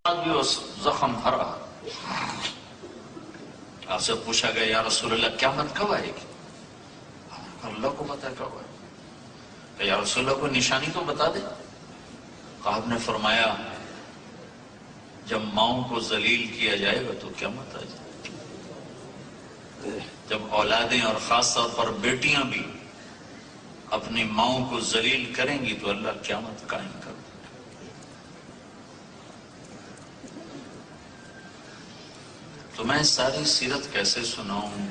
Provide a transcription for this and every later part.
آج بھی وہ زخم بھرا. آپ سے پوچھا گیا یا رسول اللہ قیامت کب آئے گی؟ اللہ کو پتہ ہے کب آئے گی. یا رسول اللہ کو نشانی تو بتا دے. تو آپ نے فرمایا جب ماؤں کو ذلیل کیا جائے گا تو قیامت آ جائے گی. جب اولادیں اور خاص طور پر بیٹیاں بھی اپنی ماؤں کو ذلیل کریں گی تو اللہ قیامت قائم کر دے. تو میں ساری سیرت کیسے سناؤں؟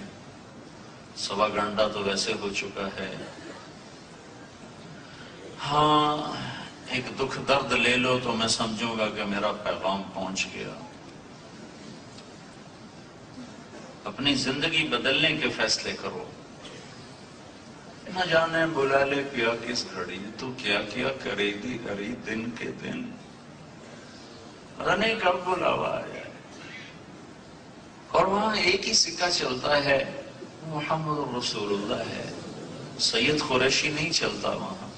1.25 گھنٹہ تو ویسے ہو چکا ہے. ہاں ایک دکھ درد لے لو تو میں سمجھوں گا کہ میرا پیغام پہنچ گیا. اپنی زندگی بدلنے کے فیصلے کرو. نہ جانے بلا لے پیا کس گھڑی تو کیا کیا کرے گی گھڑی دن کے دن. رنے کب بلاوا آیا اور وہاں ایک ہی سکہ چلتا ہے محمد رسول اللہ ہے. سید قریشی نہیں چلتا وہاں,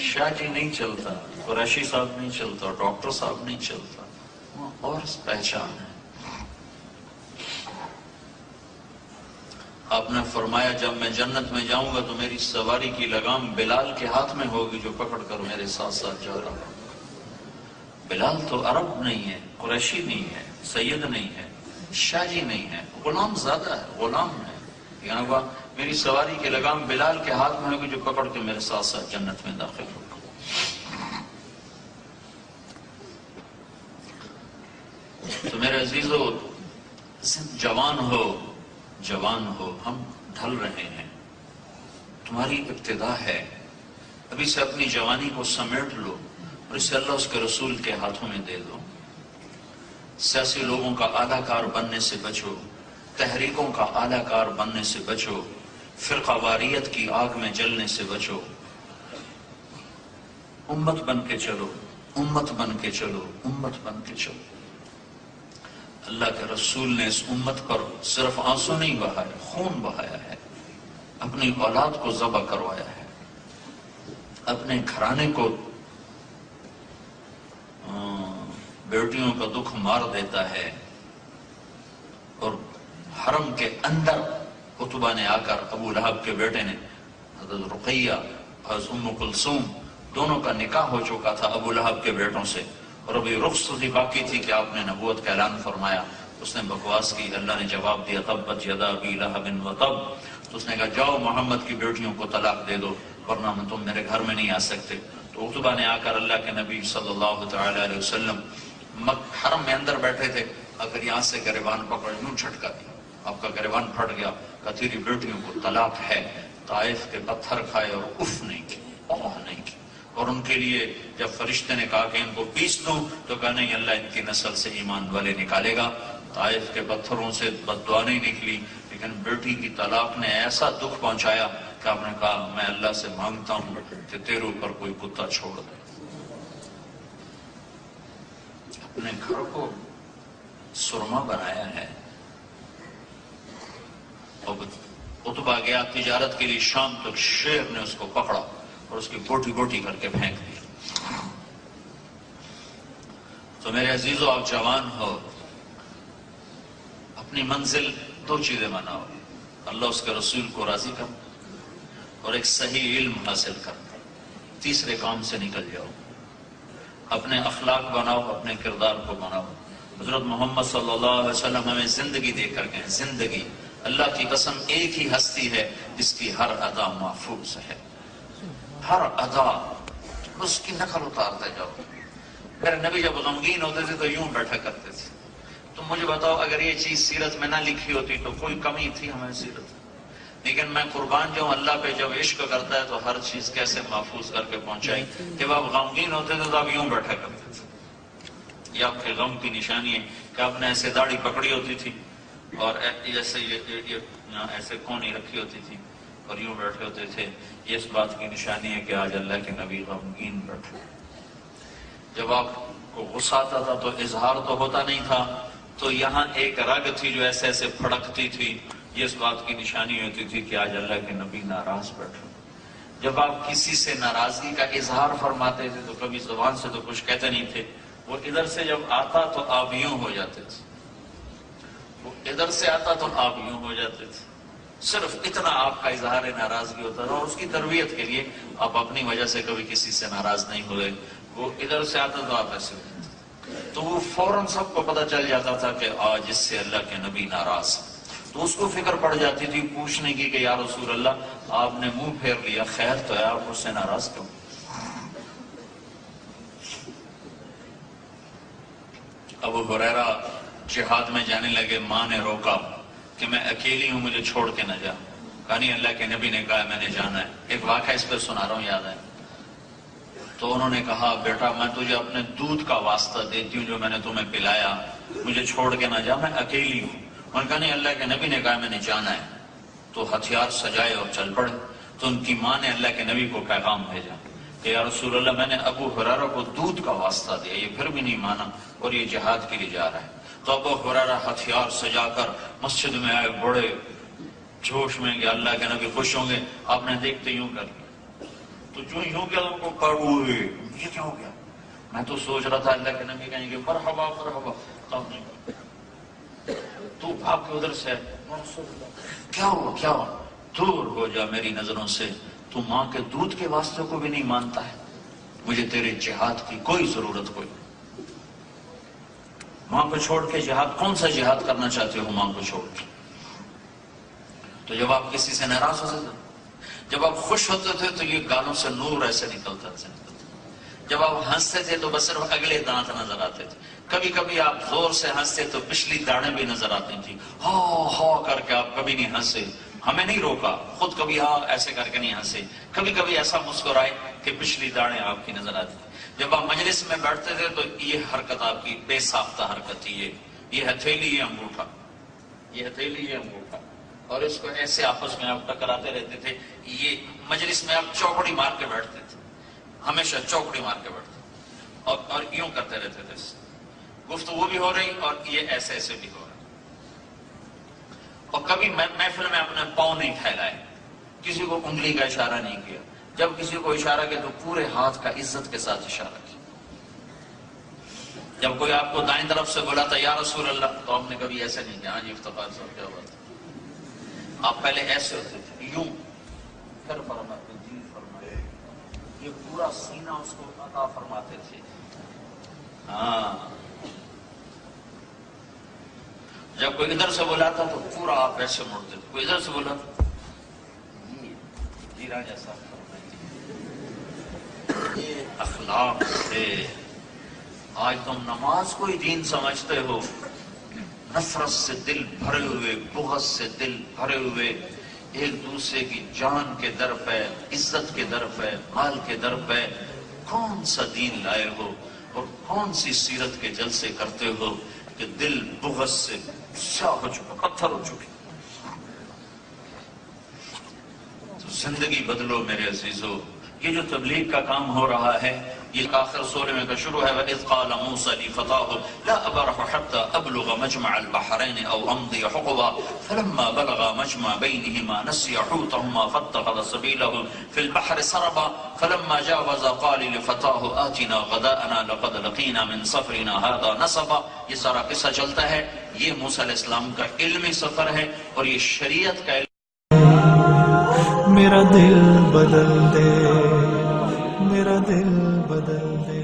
شاہ جی نہیں چلتا, قریشی صاحب نہیں چلتا, ڈاکٹر صاحب نہیں چلتا. وہاں اور پہچان ہے. آپ نے فرمایا جب میں جنت میں جاؤں گا تو میری سواری کی لگام بلال کے ہاتھ میں ہوگی جو پکڑ کر میرے ساتھ ساتھ جا رہا ہے. بلال تو عرب نہیں ہے, قریشی نہیں ہے, سید نہیں ہے, شاہ جی نہیں ہے, غلام زیادہ ہے, غلام ہے. یعنی وہ میری سواری کی لگام بلال کے ہاتھ میں ہوگی جو پکڑ کے میرے ساتھ ساتھ جنت میں داخل ہوگا. تو میرے عزیزو جوان ہو, ہم ڈھل رہے ہیں. تمہاری ابتدا ہے, ابھی سے اپنی جوانی کو سمیٹ لو اور اسے اللہ اس کے رسول کے ہاتھوں میں دے دو. سیاسی لوگوں کا اعلیٰ کار بننے سے بچو, تحریکوں کا اعلیٰ کار بننے سے بچو, فرقہ واریت کی آگ میں جلنے سے بچو. امت بن کے چلو, امت بن کے چلو, امت بن کے چلو. اللہ کے رسول نے اس امت پر صرف آنسو نہیں بہائے, خون بہایا ہے. اپنی اولاد کو ذبح کروایا ہے, اپنے گھرانے کو بیٹیوں کا دکھ مار دیتا ہے. اور حرم کے اندر عتبہ نے آ کر ابو لہب کے بیٹے نے حضرت رقیہ اور ام کلثوم دونوں کا نکاح ہو چکا تھا ابو لہب کے بیٹوں سے, اور ابھی رخصتی باقی تھی کہ آپ نے نبوت کا اعلان فرمایا. اس نے بکواس کی, اللہ نے جواب دیا تبت یدا ابی لہب وتب. تو اس نے کہا جاؤ محمد کی بیٹیوں کو طلاق دے دو ورنہ تم میرے گھر میں نہیں آ سکتے. تو عتبہ نے آ کر اللہ کے نبی صلی اللہ تعالی علیہ وسلم حرم میں اندر بیٹھے تھے, اگر یہاں سے گریبان پکڑ یوں جھٹکا دیا, آپ کا گریبان پھٹ گیا. کہ تیری بیٹیوں کو طلاق ہے. طائف کے پتھر کھائے اور اف نہیں کی, اوہ نہیں کی. اور ان کے لیے جب فرشتے نے کہا کہ ان کو پیس دوں تو کہا نہیں, اللہ ان کی نسل سے ایمان والے نکالے گا. طائف کے پتھروں سے بد دعا نہیں نکلی, لیکن بیٹی کی طلاق نے ایسا دکھ پہنچایا کہ آپ نے کہا میں اللہ سے مانگتا ہوں کہ تیرے اوپر کوئی کتا چھوڑ دے. اپنے گھر کو سرما بنایا ہے. عتبہ گیا تجارت کے لیے شام تک, شیر نے اس کو پکڑا اور اس کی بوٹی بوٹی کر کے پھینک دی. تو میرے عزیزو آپ جوان ہو, اپنی منزل 2 چیزیں بناؤ, اللہ اس کے رسول کو راضی کر اور ایک صحیح علم حاصل کر. تیسرے کام سے نکل جاؤ, اپنے اخلاق بناؤ, اپنے کردار کو بناؤ. حضرت محمد صلی اللہ علیہ وسلم ہمیں زندگی دے کر گئے. زندگی اللہ کی قسم ایک ہی ہستی ہے جس کی ہر ادا محفوظ ہے, ہر ادا. اس کی نقل اتارتے جاؤ. میرے نبی جب غمگین ہوتے تھے تو یوں بیٹھا کرتے تھے. تو مجھے بتاؤ اگر یہ چیز سیرت میں نہ لکھی ہوتی تو کوئی کمی تھی ہمیں سیرت. لیکن میں قربان جاؤں, اللہ پہ جب عشق کرتا ہے تو ہر چیز کیسے محفوظ کر کے پہنچائی. جب آپ غمگین ہوتے تھے تو آپ یوں بیٹھا کرتے تھے. یہ آپ کے غم کی نشانی ہے کہ آپ نے ایسے داڑھی پکڑی ہوتی تھی اور ایسے ایسے کونی رکھی ہوتی تھی اور یوں بیٹھے ہوتے تھے. یہ اس بات کی نشانی ہے کہ آج اللہ کے نبی غمگین بیٹھے. جب آپ کو غصہ آتا تھا تو اظہار تو ہوتا نہیں تھا, تو یہاں ایک رگ تھی جو ایسے ایسے پھڑکتی تھی. یہ اس بات کی نشانی ہوتی تھی کہ آج اللہ کے نبی ناراض بیٹھے. جب آپ کسی سے ناراضگی کا اظہار فرماتے تھے تو کبھی زبان سے تو کچھ کہتے نہیں تھے, وہ ادھر سے جب آتا تو آپ یوں ہو جاتے تھے، وہ ادھر سے آتا تو آپ یوں ہو جاتے تھے، صرف اتنا آپ کا اظہار ناراضگی ہوتا تھا، اور اس کی تربیت کے لیے آپ اپنی وجہ سے کبھی کسی سے ناراض نہیں ہوئے، وہ ادھر سے آتا تو آپ ایسے ہوتے تھے، تو وہ فوراً سب کو پتہ چل جاتا تھا کہ آج اس سے اللہ کے نبی ناراض ہیں، تو اس کو فکر پڑ جاتی تھی پوچھنے کی کہ یا رسول اللہ آپ نے منہ پھیر لیا، خیر تو ہے، آپ مجھ سے ناراض کیوں؟ ابو ہریرہ جہاد میں جانے لگے، ماں نے روکا کہ میں اکیلی ہوں، مجھے چھوڑ کے نہ جا، کہا نہیں، اللہ کے نبی نے کہا میں نے جانا ہے۔ ایک واقعہ اس پہ سنا رہا ہوں، یاد ہے، تو انہوں نے کہا بیٹا میں تجھے اپنے دودھ کا واسطہ دیتی ہوں جو میں نے تمہیں پلایا، مجھے چھوڑ کے نہ جا، میں اکیلی ہوں۔ انہوں نے کہا نہیں، اللہ کے نبی نے کہا میں نے جانا ہے، تو ہتھیار سجائے اور چل پڑے۔ تو ان کی ماں نے اللہ کے نبی کو پیغام بھیجا کہ یا رسول اللہ میں نے ابو ہریرہ کو دودھ کا واسطہ دیا، یہ پھر بھی نہیں مانا اور یہ جہاد کے لیے جا رہا ہے۔ تو ابو ہریرہ ہتھیار سجا کر مسجد میں آئے، بڑے جوش میں کہ اللہ کے نبی خوش ہوں گے، آپ نے دیکھتے یوں کر لیا، تو جو یوں کیا ان کو پڑھوئے، یہ کیا ہو گیا؟ میں تو سوچ رہا تھا اللہ کے نبی کہیں گے مرحبا مرحبا، تب نہیں، تو بھاگ کے ادھر سے کیا ہوا کیا ہوا؟ دور ہو جا میری نظروں سے، تو ماں کے دودھ کے واسطے کو بھی نہیں مانتا ہے، مجھے تیرے جہاد کی کوئی ضرورت کوئی، ماں کو چھوڑ کے جہاد، کون سا جہاد کرنا چاہتے ہو ماں کو چھوڑ کے؟ تو جب آپ کسی سے ناراض ہوتے تھے، جب آپ خوش ہوتے تھے تو یہ گالوں سے نور ایسے نکلتا تھا، جب آپ ہنستے تھے تو بس صرف اگلے دانت نظر آتے تھے، کبھی کبھی آپ زور سے ہنستے تو پچھلی داڑیں بھی نظر آتی تھی، ہاں ہاں کر کے آپ کبھی نہیں ہنسے، ہمیں نہیں روکا، خود کبھی ہاں ایسے کر کے نہیں ہنسے، کبھی کبھی ایسا مسکرائے کہ پچھلی داڑیں آپ کی نظر آتی تھی۔ جب آپ مجلس میں بیٹھتے تھے تو یہ حرکت آپ کی بے ساختہ حرکت تھی، یہ ہتھیلی یہ انگوٹھا، یہ ہتھیلی یہ انگوٹھا، اور اس کو ایسے آپس میں آپ ٹکراتے رہتے تھے، یہ مجلس میں آپ چوکڑی مار کے بیٹھتے تھے، ہمیشہ چوکڑی مار کے بیٹھتے اور یوں کرتے رہتے تھے، گفتگو بھی ہو رہی اور یہ ایسے ایسے بھی ہو رہا، اور کبھی محفل میں اپنے پاؤں نہیں پھیلائے، کسی کو انگلی کا اشارہ نہیں کیا، جب کسی کو اشارہ کیا تو پورے ہاتھ کا عزت کے ساتھ اشارہ کیا۔ جب کوئی آپ کو دائیں طرف سے بولا تھا یا رسول اللہ، تو آپ نے کبھی ایسے نہیں کیا، ہاں جی افتخار صاحب کیا بات ہے، آپ پہلے ایسے ہوتے تھے، یوں پھر فرماتے جی فرمائے، یہ پورا سینہ اس کو عطا فرماتے تھے، ہاں۔ جب کوئی ادھر سے بلاتا تو پورا آپ ایسے مڑتے تھے، کوئی ادھر سے بولا جی راجا صاحب فرمائیے، یہ اخلاق تھے۔ آج تم نماز کو ہی دین سمجھتے ہو، نفرت سے دل بھرے ہوئے، بغض سے دل بھرے ہوئے، ایک دوسرے کی جان کے در پہ، عزت کے در پہ، مال کے در پہ کون سا دین لائے ہو اور کون سی سیرت کے جلسے کرتے ہو کہ دل بغض سے سیاہ ہو چکا، پتھر ہو چکے۔ تو زندگی بدلو میرے عزیزو، یہ جو تبلیغ کا کام ہو رہا ہے، یہ آخر سورہ میں کا شروع ہے، وَإِذْ قَالَ مُوسَىٰ لِفَتَاهُ لَا أَبْرَحُ حَتَّىٰ أَبْلُغَ مَجْمَعَ الْبَحْرَيْنِ أَوْ أَمْضِيَ حُقُبًا فَلَمَّا بَلَغَا مَجْمَعَ بَيْنِهِمَا نَسِيَ حُوتَهُمَا فَاتَّخَذَ سَبِيلَهُ فِي الْبَحْرِ سَرَبًا فَلَمَّا جَاوَزَا قَالَ لِفَتَاهُ آتِنَا غَدَاءَنَا لَقَدْ لَقِينَا مِنْ سَفَرِنَا هَٰذَا نَصَبًا۔ یہ سارا قصہ چلتا ہے، یہ موسیٰ علیہ السلام کا علمی سفر ہے اور یہ شریعت کا علم۔ میرا دل بدل دے، میرا دل بدل دے۔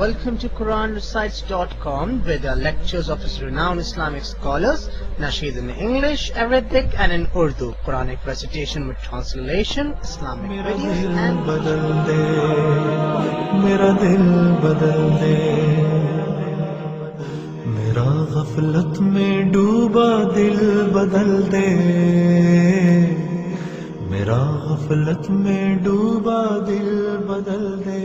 Welcome to QuranRecites.com, where there are lectures of his renowned Islamic scholars, nasheed in English, Arabic and in Urdu, Quranic recitation with translation, Islamic میرا videos دل and بدل دے، میرا دل بدل دے، میرا غفلت میں ڈوبا دل بدل دے، میرا غفلت میں ڈوبا دل بدل دے۔